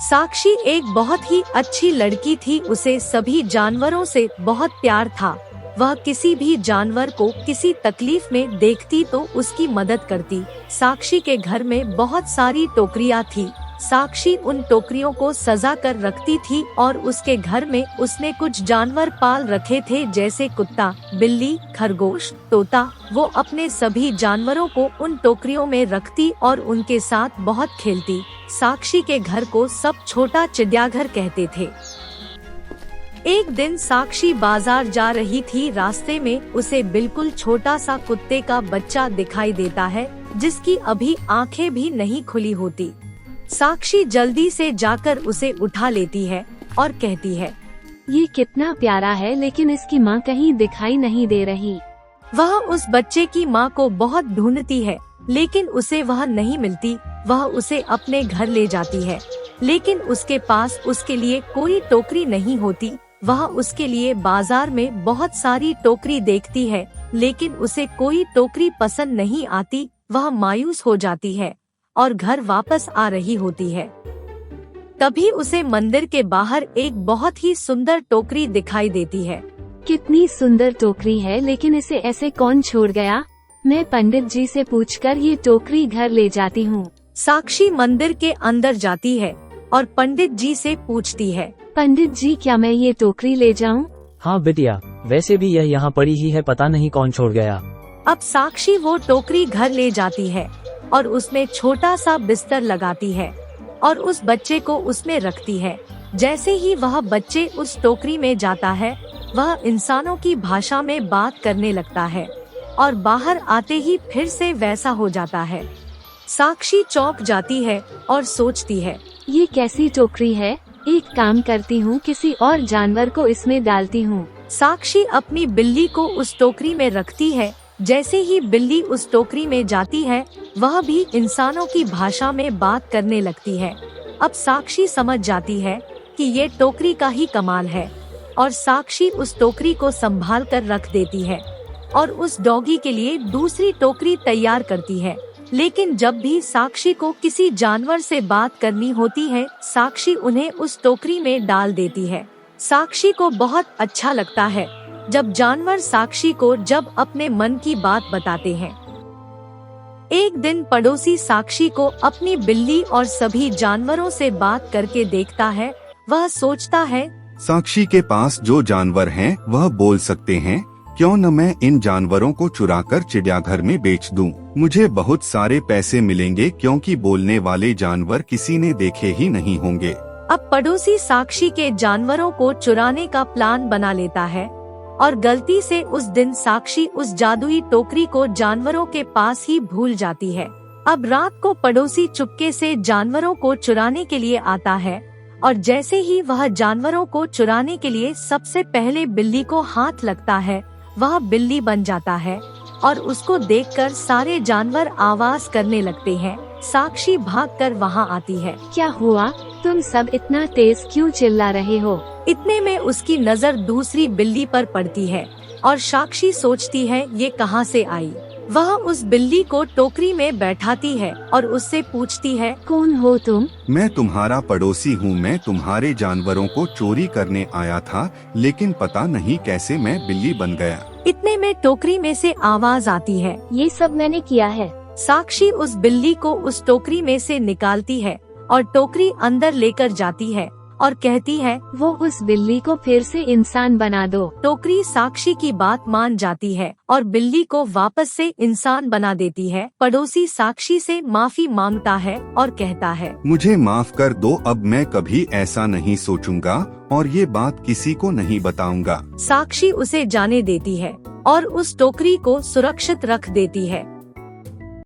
साक्षी एक बहुत ही अच्छी लड़की थी। उसे सभी जानवरों से बहुत प्यार था। वह किसी भी जानवर को किसी तकलीफ में देखती तो उसकी मदद करती। साक्षी के घर में बहुत सारी टोकरियां थी। साक्षी उन टोकरियों को सजा कर रखती थी और उसके घर में उसने कुछ जानवर पाल रखे थे, जैसे कुत्ता, बिल्ली, खरगोश, तोता। वो अपने सभी जानवरों को उन टोकरियों में रखती और उनके साथ बहुत खेलती। साक्षी के घर को सब छोटा चिड़ियाघर कहते थे। एक दिन साक्षी बाजार जा रही थी। रास्ते में उसे बिल्कुल छोटा सा कुत्ते का बच्चा दिखाई देता है, जिसकी अभी आंखें भी नहीं खुली होती। साक्षी जल्दी से जाकर उसे उठा लेती है और कहती है, ये कितना प्यारा है, लेकिन इसकी माँ कहीं दिखाई नहीं दे रही। वह उस बच्चे की माँ को बहुत ढूंढती है, लेकिन उसे वह नहीं मिलती। वह उसे अपने घर ले जाती है, लेकिन उसके पास उसके लिए कोई टोकरी नहीं होती। वह उसके लिए बाजार में बहुत सारी टोकरी देखती है, लेकिन उसे कोई टोकरी पसंद नहीं आती। वह मायूस हो जाती है और घर वापस आ रही होती है। तभी उसे मंदिर के बाहर एक बहुत ही सुंदर टोकरी दिखाई देती है। कितनी सुंदर टोकरी है, लेकिन इसे ऐसे कौन छोड़ गया? मैं पंडित जी से पूछकर ये टोकरी घर ले जाती हूँ। साक्षी मंदिर के अंदर जाती है और पंडित जी से पूछती है, पंडित जी, क्या मैं ये टोकरी ले जाऊँ? हाँ बिटिया, वैसे भी यह यहाँ पड़ी ही है, पता नहीं कौन छोड़ गया। अब साक्षी वो टोकरी घर ले जाती है और उसमें छोटा सा बिस्तर लगाती है और उस बच्चे को उसमें रखती है। जैसे ही वह बच्चे उस टोकरी में जाता है, वह इंसानों की भाषा में बात करने लगता है और बाहर आते ही फिर से वैसा हो जाता है। साक्षी चौंक जाती है और सोचती है, ये कैसी टोकरी है? एक काम करती हूँ, किसी और जानवर को इसमें डालती हूँ। साक्षी अपनी बिल्ली को उस टोकरी में रखती है। जैसे ही बिल्ली उस टोकरी में जाती है, वह भी इंसानों की भाषा में बात करने लगती है। अब साक्षी समझ जाती है कि ये टोकरी का ही कमाल है और साक्षी उस टोकरी को संभाल कर रख देती है और उस डॉगी के लिए दूसरी टोकरी तैयार करती है। लेकिन जब भी साक्षी को किसी जानवर से बात करनी होती है, साक्षी उन्हें उस टोकरी में डाल देती है। साक्षी को बहुत अच्छा लगता है जब जानवर साक्षी को जब अपने मन की बात बताते हैं। एक दिन पड़ोसी साक्षी को अपनी बिल्ली और सभी जानवरों से बात करके देखता है। वह सोचता है, साक्षी के पास जो जानवर हैं, वह बोल सकते हैं, क्यों न मैं इन जानवरों को चुराकर चिड़ियाघर में बेच दूं। मुझे बहुत सारे पैसे मिलेंगे, क्योंकि बोलने वाले जानवर किसी ने देखे ही नहीं होंगे। अब पड़ोसी साक्षी के जानवरों को चुराने का प्लान बना लेता है और गलती से उस दिन साक्षी उस जादुई टोकरी को जानवरों के पास ही भूल जाती है। अब रात को पड़ोसी चुपके से जानवरों को चुराने के लिए आता है और जैसे ही वह जानवरों को चुराने के लिए सबसे पहले बिल्ली को हाथ लगता है, वह बिल्ली बन जाता है और उसको देखकर सारे जानवर आवाज करने लगते हैं। साक्षी भागकर वहां आती है। क्या हुआ? तुम सब इतना तेज क्यों चिल्ला रहे हो? इतने में उसकी नजर दूसरी बिल्ली पर पड़ती है और साक्षी सोचती है, ये कहाँ से आई। वह उस बिल्ली को टोकरी में बैठाती है और उससे पूछती है, कौन हो तुम? मैं तुम्हारा पड़ोसी हूँ। मैं तुम्हारे जानवरों को चोरी करने आया था, लेकिन पता नहीं कैसे मैं बिल्ली बन गया। इतने में टोकरी में से आवाज आती है, ये सब मैंने किया है। साक्षी उस बिल्ली को उस टोकरी में से निकालती है और टोकरी अंदर लेकर जाती है और कहती है, वो उस बिल्ली को फिर से इंसान बना दो। टोकरी साक्षी की बात मान जाती है और बिल्ली को वापस से इंसान बना देती है। पड़ोसी साक्षी से माफी मांगता है और कहता है, मुझे माफ कर दो, अब मैं कभी ऐसा नहीं सोचूंगा और ये बात किसी को नहीं बताऊंगा। साक्षी उसे जाने देती है और उस टोकरी को सुरक्षित रख देती है।